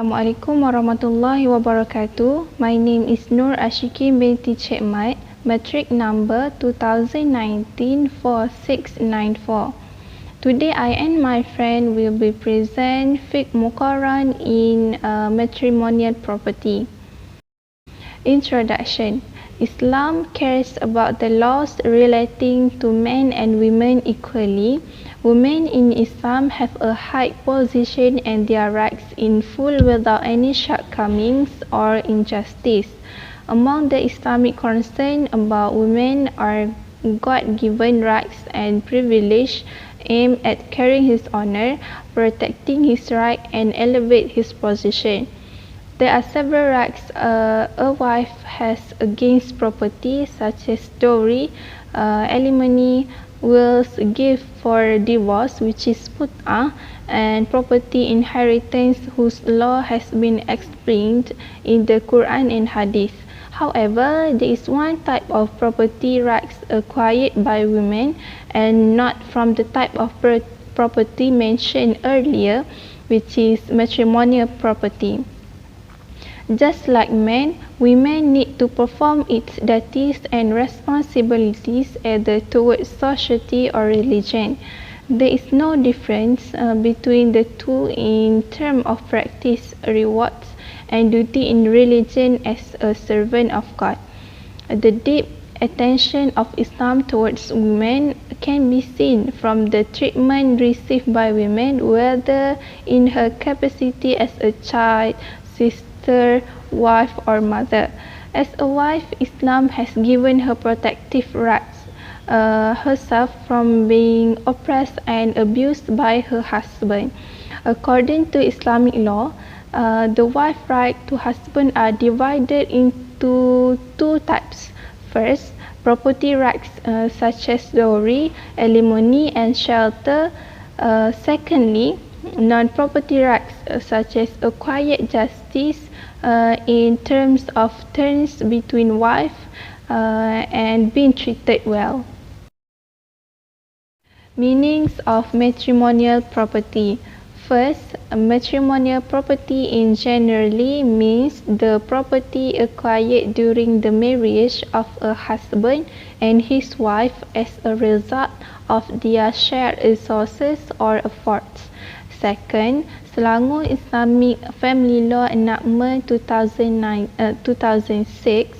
Assalamualaikum warahmatullahi wabarakatuh. My name is Nur Ashiki binti Cik Mat, matric number 2019-4694. Today I and my friend will be present Fiqh Muqarran in matrimonial property. Introduction. Islam cares about the laws relating to men and women equally. Women in Islam have a high position and their rights in full without any shortcomings or injustice. Among the Islamic concerns about women are God-given rights and privilege aimed at carrying his honor, protecting his right, and elevate his position. There are several rights a wife has against property, such as dowry, alimony, wills, gift for divorce, which is mut'ah, and property inheritance, whose law has been explained in the Quran and Hadith. However, there is one type of property rights acquired by women and not from the type of property mentioned earlier, which is matrimonial property. Just like men, women need to perform its duties and responsibilities either towards society or religion. There is no difference between the two in terms of practice, rewards, and duty in religion as a servant of God. The deep attention of Islam towards women can be seen from the treatment received by women, whether in her capacity as a child, sister, wife, or mother. As a wife, Islam has given her protective rights herself from being oppressed and abused by her husband. According to Islamic law, the wife rights to husband are divided into two types. First, property rights such as dowry, alimony, and shelter. Secondly, non-property rights such as acquired justice in terms of terms between wife and being treated well. Meanings of matrimonial property. First, matrimonial property in generally means the property acquired during the marriage of a husband and his wife as a result of their shared resources or efforts. Second, Selangor Islamic Family Law Enactment 2006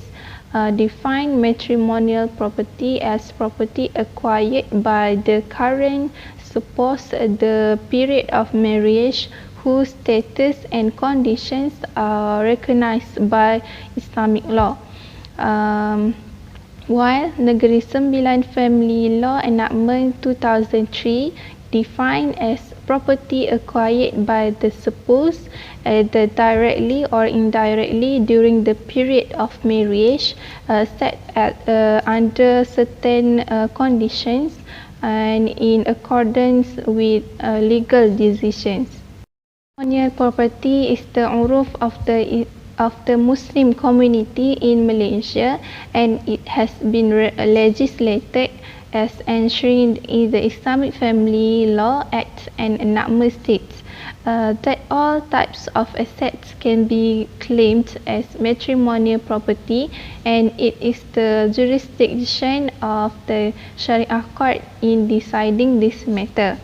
define matrimonial property as property acquired by the current spouse at the period of marriage whose status and conditions are recognized by Islamic law. While Negeri Sembilan Family Law Enactment 2003 defined as property acquired by the spouse either directly or indirectly during the period of marriage set at under certain conditions and in accordance with legal decisions. Matrimonial property is the uruf of the Muslim community in Malaysia, and it has been legislated as enshrined in the Islamic Family Law Act and enactment states that all types of assets can be claimed as matrimonial property, and it is the jurisdiction of the Sharia court in deciding this matter.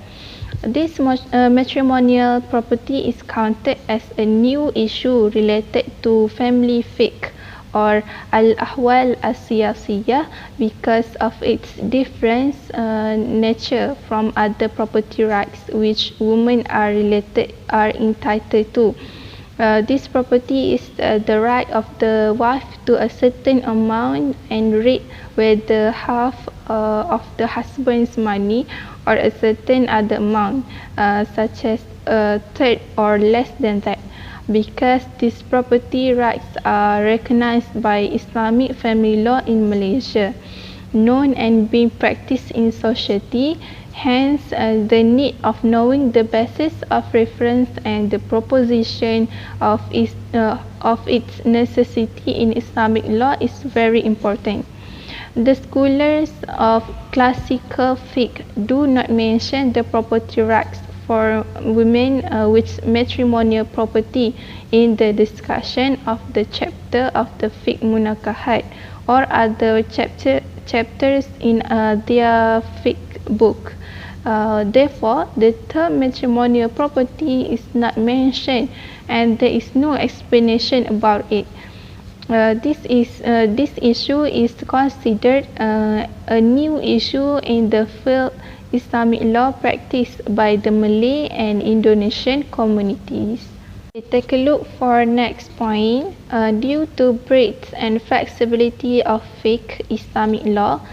This matrimonial property is counted as a new issue related to family fiqh or al-ahwal as-siyasiyah because of its different nature from other property rights which women are entitled to. This property is the right of the wife to a certain amount and rate, whether half of the husband's money or a certain other amount, such as a third or less than that. Because these property rights are recognized by Islamic family law in Malaysia, known and being practiced in society, hence the need of knowing the basis of reference and the proposition of its necessity in Islamic law is very important. The scholars of classical fiqh do not mention the property rights for women with matrimonial property in the discussion of the chapter of the Fiqh Munakahat or other chapters in their Fiqh book. Therefore, the term matrimonial property is not mentioned and there is no explanation about it. This issue is considered a new issue in the field Islamic law practiced by the Malay and Indonesian communities. Take a look for next point. Due to breadth and flexibility of fiqh Islamic law,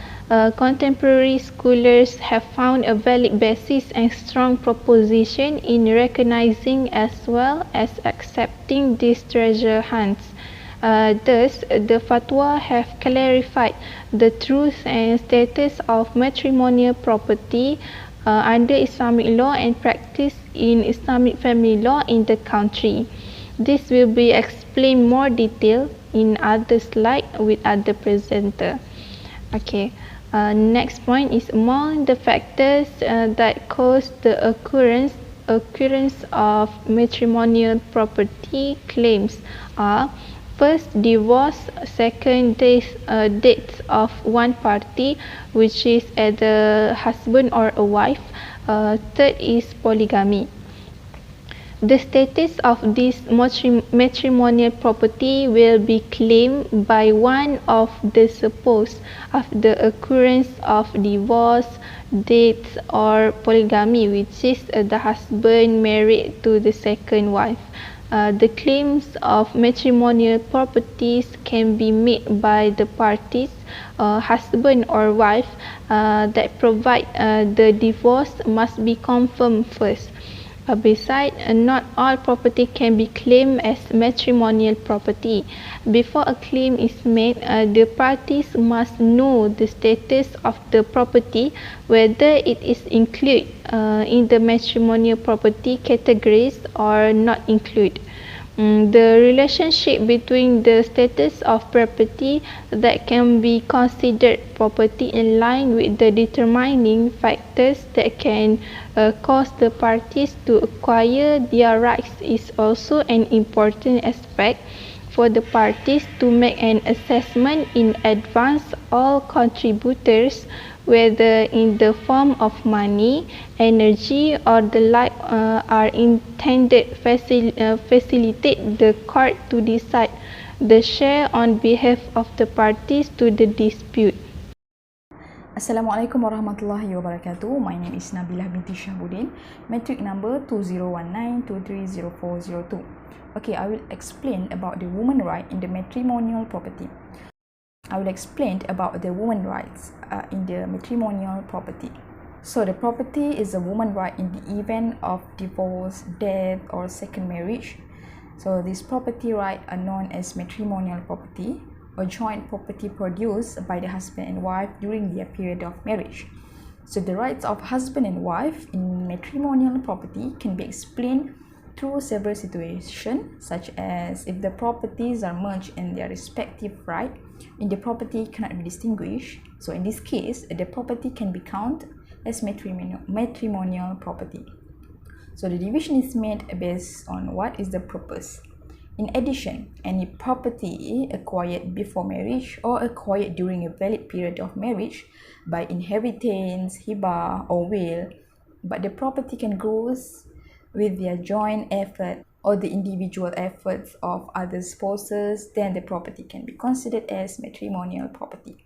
contemporary scholars have found a valid basis and strong proposition in recognizing as well as accepting these treasure hunts. Thus, the fatwa have clarified the truth and status of matrimonial property under Islamic law and practice in Islamic family law in the country. This will be explained more detail in other slide with other presenter. Okay. Next point is among the factors that cause the occurrence of matrimonial property claims are: first, divorce; second, death of one party, which is either husband or a wife; third is polygamy. The status of this matrimonial property will be claimed by one of the supposed of the occurrence of divorce, death, or polygamy, which is the husband married to the second wife. The claims of matrimonial properties can be made by the parties, husband or wife, that provide the divorce must be confirmed first. Besides, not all property can be claimed as matrimonial property. Before a claim is made, the parties must know the status of the property, whether it is included in the matrimonial property categories or not included. The relationship between the status of property that can be considered property in line with the determining factors that can cause the parties to acquire their rights is also an important aspect for the parties to make an assessment in advance. All contributors, whether in the form of money, energy, or the like, are intended facilitate the court to decide the share on behalf of the parties to the dispute. Assalamualaikum warahmatullahi wabarakatuh. My name is Nabilah binti Shahbudin, metric number 2019230402. Okay, I will explain about the woman right in the matrimonial property. I will explain about the woman rights in the matrimonial property. So the property is a woman right in the event of divorce, death, or second marriage. So this property right are known as matrimonial property, or joint property produced by the husband and wife during their period of marriage. So the rights of husband and wife in matrimonial property can be explained through several situations, such as if the properties are merged in their respective right in the property cannot be distinguished. So in this case, the property can be counted as matrimonial property. So the division is made based on what is the purpose. In addition, any property acquired before marriage or acquired during a valid period of marriage by inheritance, hibah, or will, but the property can grow with their joint effort or the individual efforts of other spouses, then the property can be considered as matrimonial property.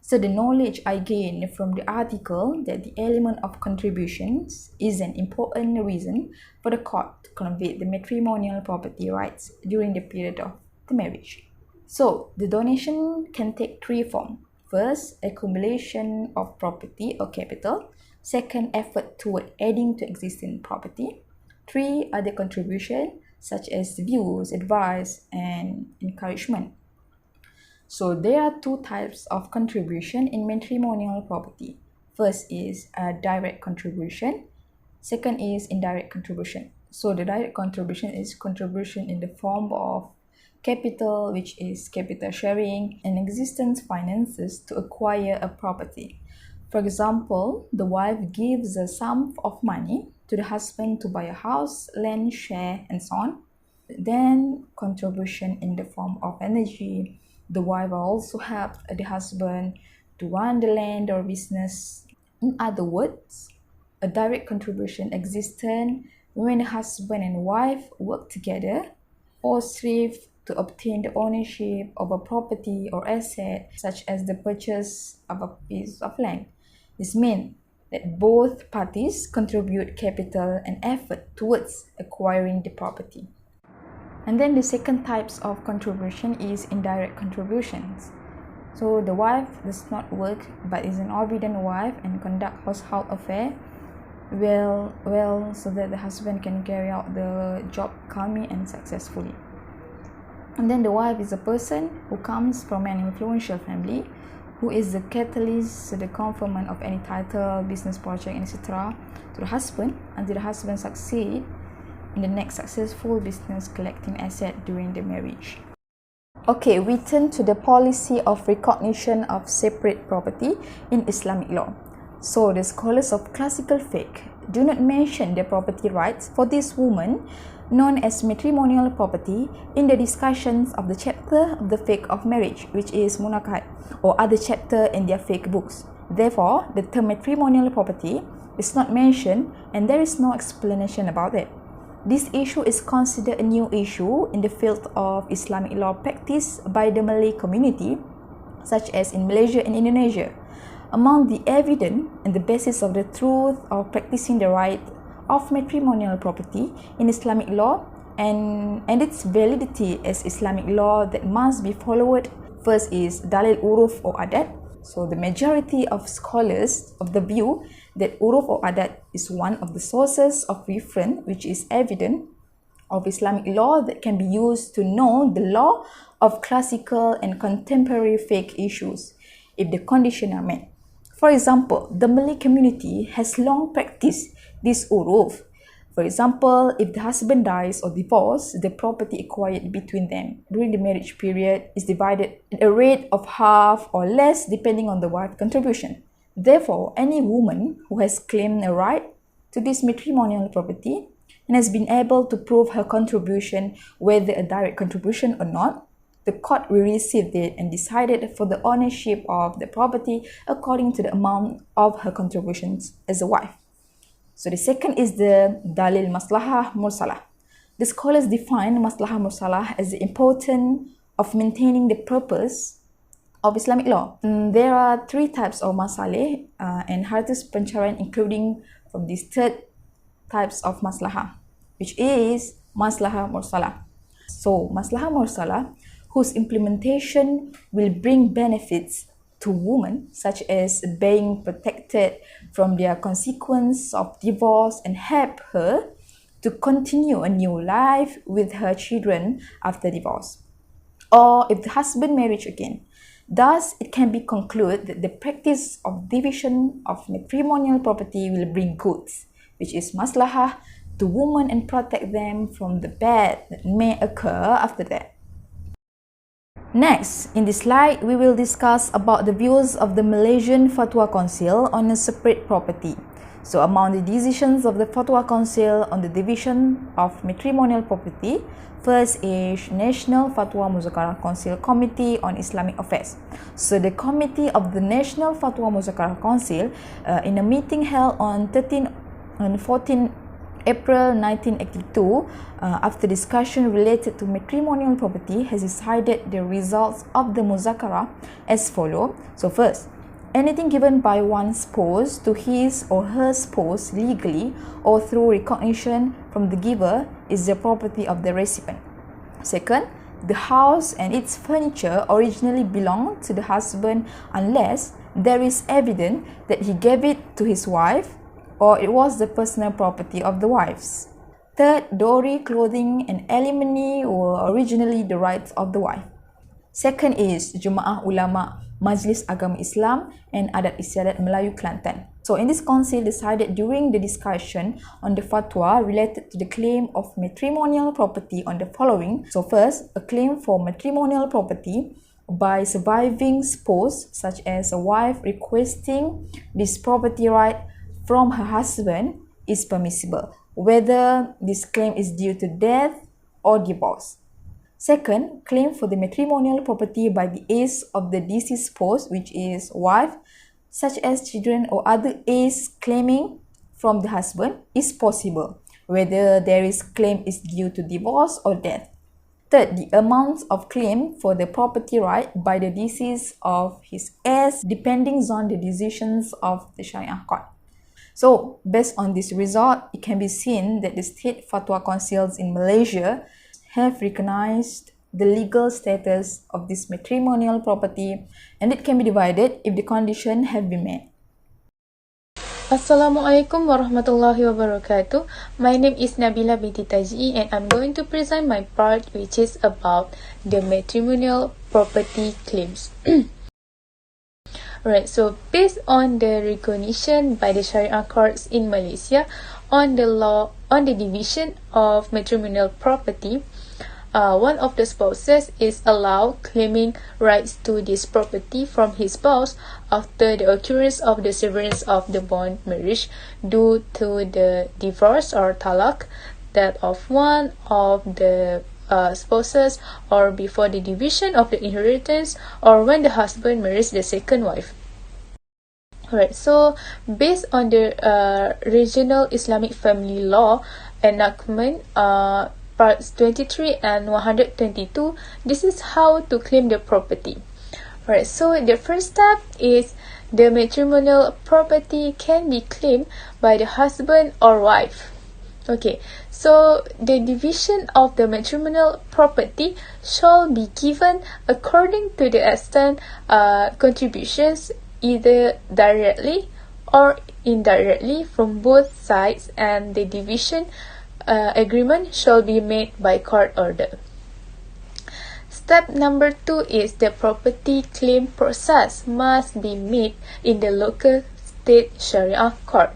So the knowledge I gained from the article that the element of contributions is an important reason for the court to convey the matrimonial property rights during the period of the marriage. So the donation can take three forms. First, accumulation of property or capital. Second, effort toward adding to existing property. Three, other contribution such as views, advice, and encouragement. So there are two types of contribution in matrimonial property. First is a direct contribution. Second is indirect contribution. So the direct contribution is contribution in the form of capital, which is capital sharing, and existence finances to acquire a property. For example, the wife gives a sum of money to the husband to buy a house, land, share, and so on. Then contribution in the form of energy. The wife also help the husband to run the land or business. In other words, a direct contribution exists when the husband and wife work together or strive to obtain the ownership of a property or asset, such as the purchase of a piece of land. This means that both parties contribute capital and effort towards acquiring the property. And then the second types of contribution is indirect contributions. So the wife does not work but is an obedient wife and conduct household affair well so that the husband can carry out the job calmly and successfully. And then the wife is a person who comes from an influential family, who is the catalyst to the conferment of any title, business project, etc. to the husband until the husband succeed in the next successful business collecting asset during the marriage. Okay, we turn to the policy of recognition of separate property in Islamic law. So the scholars of classical fiqh do not mention the property rights for this woman known as matrimonial property in the discussions of the chapter of the fiqh of marriage, which is munakat, or other chapter in their fiqh books. Therefore, the term matrimonial property is not mentioned and there is no explanation about it. This issue is considered a new issue in the field of Islamic law practice by the Malay community, such as in Malaysia and Indonesia. Among the evidence and the basis of the truth of practicing the right of matrimonial property in Islamic law and its validity as Islamic law that must be followed, first is dalil uruf or adat. So the majority of scholars of the view that uruf or adat is one of the sources of reference which is evident of Islamic law that can be used to know the law of classical and contemporary fiqh issues if the conditions are met. For example, the Malay community has long practiced this uruf. For example, if the husband dies or divorces, the property acquired between them during the marriage period is divided at a rate of half or less depending on the wife's contribution. Therefore, any woman who has claimed a right to this matrimonial property and has been able to prove her contribution, whether a direct contribution or not, the court will receive it and decided for the ownership of the property according to the amount of her contributions as a wife. So the second is the dalil maslahah mursalah. The scholars define maslahah mursalah as the importance of maintaining the purpose of Islamic law. There are three types of masalih and hartus pencarian including from these third types of maslahah, which is maslahah mursalah. So maslahah mursalah, whose implementation will bring benefits to women, such as being protected from their consequence of divorce and help her to continue a new life with her children after divorce, or if the husband marries again. Thus, it can be concluded that the practice of division of matrimonial property will bring goods, which is maslahah, to women and protect them from the bad that may occur after that. Next, in this slide, we will discuss about the views of the Malaysian Fatwa Council on a separate property. So, among the decisions of the Fatwa Council on the division of matrimonial property, first is National Fatwa Muzakarah Council Committee on Islamic Affairs. So, the committee of the National Fatwa Muzakarah Council in a meeting held on 14 April 1982, after discussion related to matrimonial property, has decided the results of the muzakara as follows. So first, anything given by one spouse to his or her spouse legally or through recognition from the giver is the property of the recipient. Second, the house and its furniture originally belonged to the husband unless there is evidence that he gave it to his wife or it was the personal property of the wives. Third, dowry, clothing, and alimony were originally the rights of the wife. Second is Jemaah Ulama Majlis Agama Islam and Adat Istiadat Melayu Kelantan. So in this council decided during the discussion on the fatwa related to the claim of matrimonial property on the following. So first, a claim for matrimonial property by surviving spouse, such as a wife requesting this property right from her husband is permissible, whether this claim is due to death or divorce. Second, claim for the matrimonial property by the heirs of the deceased spouse, which is wife, such as children or other heirs claiming from the husband, is possible, whether there is claim is due to divorce or death. Third, the amounts of claim for the property right by the deceased of his heirs depending on the decisions of the Sharia court. So, based on this result, it can be seen that the state fatwa councils in Malaysia have recognized the legal status of this matrimonial property, and it can be divided if the conditions have been met. Assalamualaikum warahmatullahi wabarakatuh. My name is Nabila binti Taji and I'm going to present my part, which is about the matrimonial property claims. Alright, so based on the recognition by the Sharia courts in Malaysia on the law on the division of matrimonial property, one of the spouses is allowed claiming rights to this property from his spouse after the occurrence of the severance of the bond marriage due to the divorce or talaq, that of one of the spouses, or before the division of the inheritance, or when the husband marries the second wife. Alright, so based on the regional Islamic family law enactment, parts 23 and 122, this is how to claim the property. Alright, so the first step is the matrimonial property can be claimed by the husband or wife. Okay, so the division of the matrimonial property shall be given according to the extent contributions, either directly or indirectly from both sides, and the division agreement shall be made by court order. Step number 2 is the property claim process must be made in the local state Sharia court.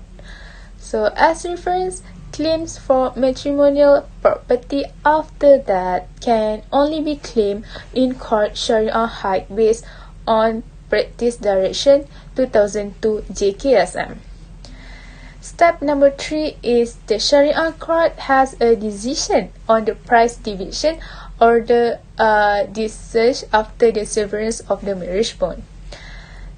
So as reference, claims for matrimonial property after that can only be claimed in court Sharia High based on Practice Direction 2002 JKSM. Step number 3 is the Sharia court has a decision on the price division or the discharge after the severance of the marriage bond.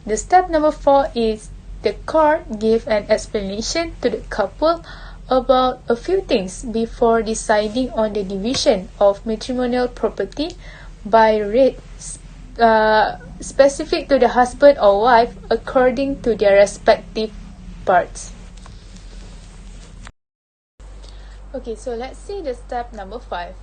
The step number 4 is the court give an explanation to the couple about a few things before deciding on the division of matrimonial property by rate specific to the husband or wife according to their respective parts. Okay, so let's see the step number 5.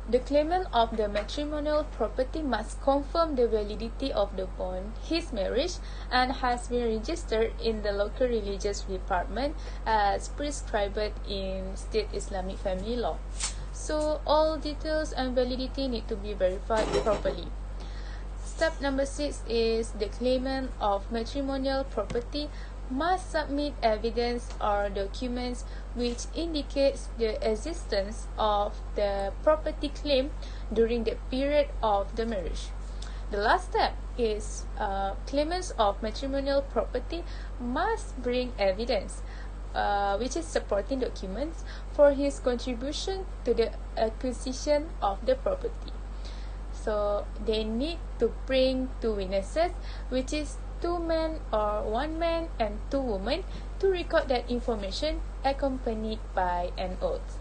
The claimant of the matrimonial property must confirm the validity of the bond, his marriage, and has been registered in the local religious department as prescribed in state Islamic family law. So all details and validity need to be verified properly. Step number 6 is the claimant of matrimonial property must submit evidence or documents which indicates the existence of the property claim during the period of the marriage. The last step is claimants of matrimonial property must bring evidence which is supporting documents for his contribution to the acquisition of the property. So they need to bring 2 witnesses, which is 2 men or 1 man and 2 women, to record that information accompanied by an oath.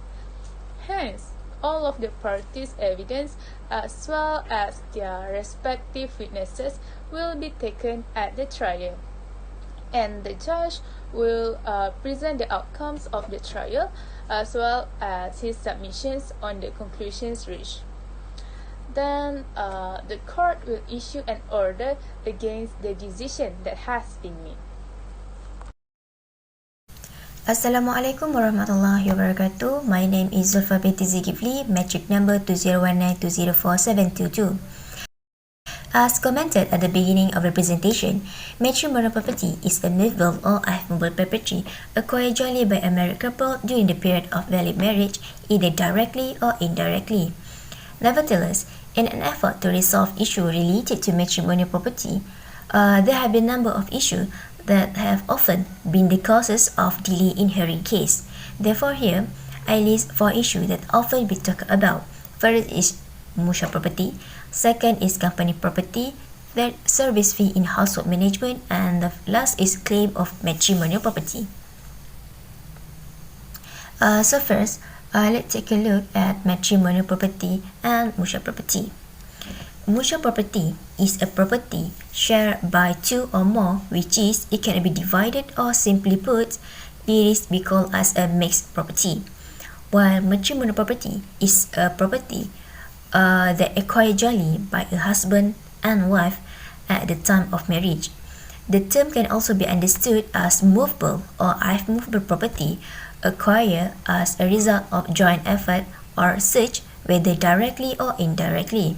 Hence, all of the parties' evidence as well as their respective witnesses will be taken at the trial, and the judge will present the outcomes of the trial as well as his submissions on the conclusions reached. Then the court will issue an order against the decision that has been made. Assalamualaikum warahmatullahi wabarakatuh. My name is Zulfa binti Zikifli, metric number 2019204722. As commented at the beginning of the presentation, matrimonial property is a movable or movable property acquired jointly by a married couple during the period of valid marriage, either directly or indirectly. Nevertheless, in an effort to resolve issues related to matrimonial property, there have been a number of issues that have often been the causes of delay in hearing case. Therefore here, I list 4 issues that often be talked about. First is mutual property, second is company property, third service fee in household management, and the last is claim of matrimonial property. So first, let's take a look at matrimonial property and mutual property. Mutual property is a property shared by two or more, which is it can be divided, or simply put, it is be called as a mixed property. While matrimonial property is a property that acquired jointly by a husband and wife at the time of marriage. The term can also be understood as movable or immovable property acquired as a result of joint effort or search, whether directly or indirectly.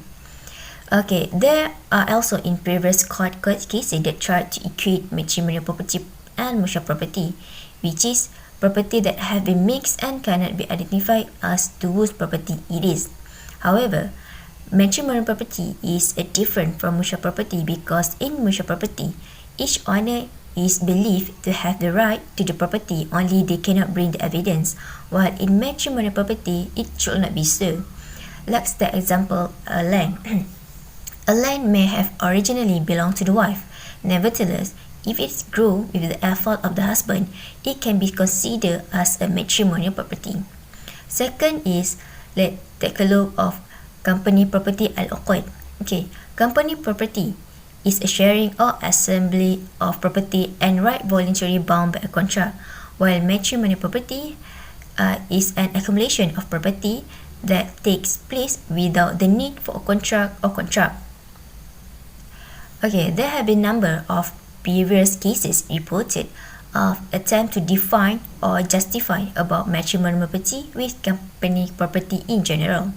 Okay, there are also in previous court cases that tried to equate matrimonial property and mutual property, which is property that have been mixed and cannot be identified as to whose property it is. However, matrimonial property is different from mutual property because in mutual property, each owner is believed to have the right to the property, only they cannot bring the evidence, while in matrimonial property, it should not be so. Let's take example, a land. A land may have originally belonged to the wife. Nevertheless, if it grew with the effort of the husband, it can be considered as a matrimonial property. Second is, let's take a look of company property al-uqud. Okay, company property is a sharing or assembly of property and right voluntarily bound by a contract, while matrimonial property is an accumulation of property that takes place without the need for a contract or contract. Okay, there have been a number of previous cases reported of attempt to define or justify about matrimonial property with company property in general.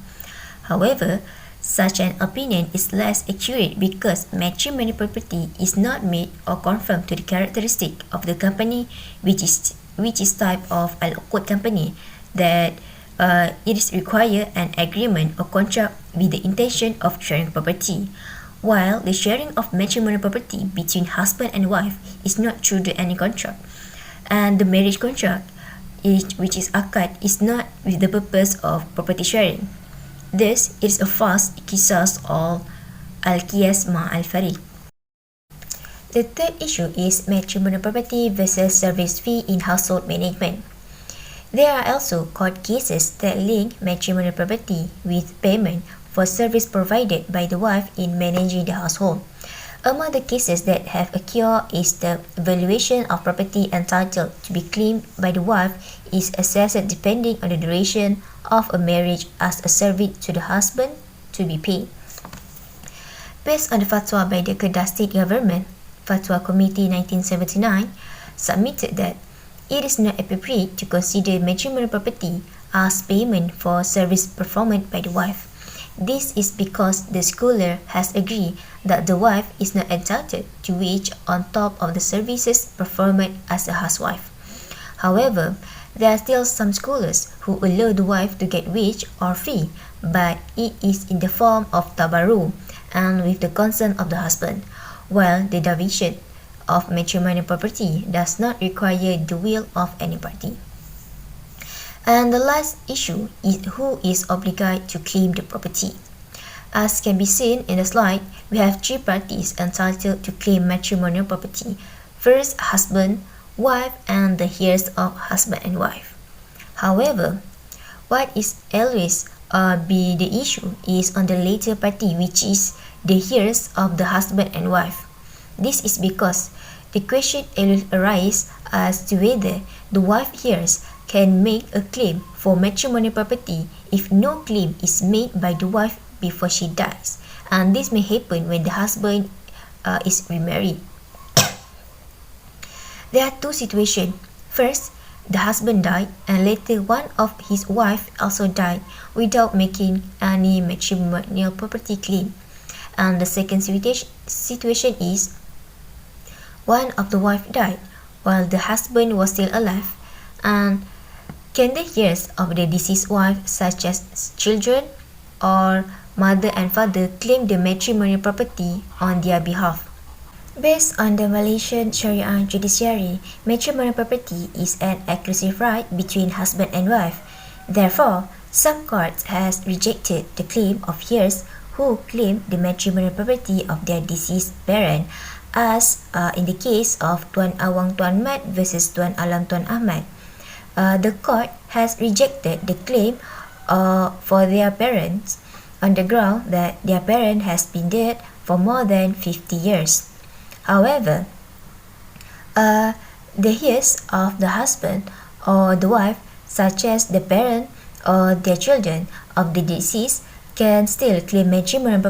However, such an opinion is less accurate because matrimonial property is not made or conform to the characteristic of the company, which is type of al-uqud company, that it is require an agreement or contract with the intention of sharing property, while the sharing of matrimonial property between husband and wife is not through any contract, and the marriage contract, which is akad, is not with the purpose of property sharing. This is a false qisas or al-qiyas ma al-fariq. The third issue is matrimonial property versus service fee in household management. There are also court cases that link matrimonial property with payment for service provided by the wife in managing the household. Among the cases that have occurred is the valuation of property entitled to be claimed by the wife is assessed depending on the duration of a marriage as a service to the husband to be paid. Based on the fatwa by the Kedah State Government, Fatwa Committee 1979 submitted that it is not appropriate to consider matrimonial property as payment for service performed by the wife. This is because the scholar has agreed that the wife is not entitled to wage on top of the services performed as a housewife. However, there are still some scholars who allow the wife to get wage or fee, but it is in the form of tabarru and with the consent of the husband, while the division of matrimonial property does not require the will of any party. And the last issue is who is obligated to claim the property. As can be seen in the slide, we have 3 parties entitled to claim matrimonial property. First, husband, wife, and the heirs of husband and wife. However, what is always be the issue is on the later party, which is the heirs of the husband and wife. This is because the question always arises as to whether the wife heirs can make a claim for matrimonial property if no claim is made by the wife before she dies, and this may happen when the husband is remarried. There are 2 situations. First, the husband died and later one of his wife also died without making any matrimonial property claim. And the second situation is one of the wife died while the husband was still alive, and can the heirs of the deceased wife, such as children or mother and father, claim the matrimonial property on their behalf? Based on the Malaysian Sharia judiciary, matrimonial property is an exclusive right between husband and wife. Therefore, some courts has rejected the claim of heirs who claim the matrimonial property of their deceased parent, as in the case of Tuan Awang Tuan Mat versus Tuan Alam Tuan Ahmad. The court has rejected the claim for their parents on the ground that their parent has been dead for more than 50 years. However, the heirs of the husband or the wife, such as the parent or their children of the deceased, can still claim matrimonial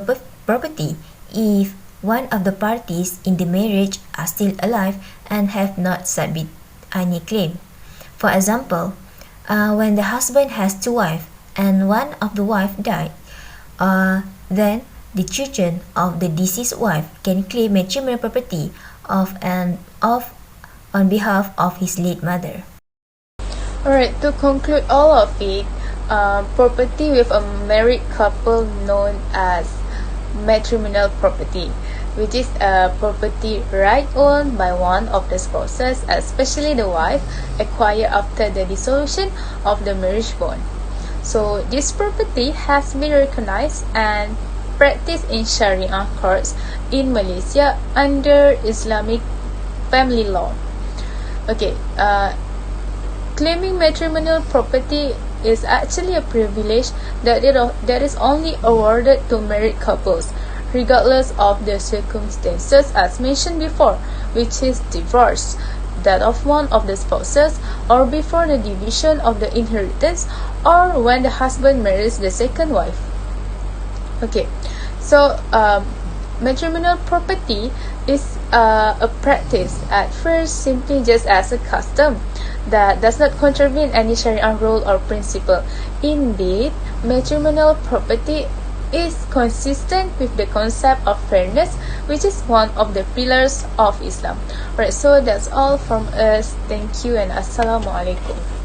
property if one of the parties in the marriage are still alive and have not submitted any claim. For example, when the husband has two wives and one of the wife died, then the children of the deceased wife can claim matrimonial property on behalf of his late mother. Alright, to conclude all of it, property with a married couple known as matrimonial property, which is a property right owned by one of the spouses, especially the wife, acquired after the dissolution of the marriage bond. So this property has been recognized and practiced in Sharia courts in Malaysia under Islamic family law. Okay, claiming matrimonial property is actually a privilege that is only awarded to married couples, regardless of their circumstances, as mentioned before, which is divorce, that of one of the spouses, or before the division of the inheritance, or when the husband marries the second wife. Okay, so matrimonial property is a practice at first simply just as a custom that does not contravene any Sharia rule or principle. Indeed, matrimonial property is consistent with the concept of fairness, which is one of the pillars of Islam. Alright, so that's all from us. Thank you and Assalamualaikum.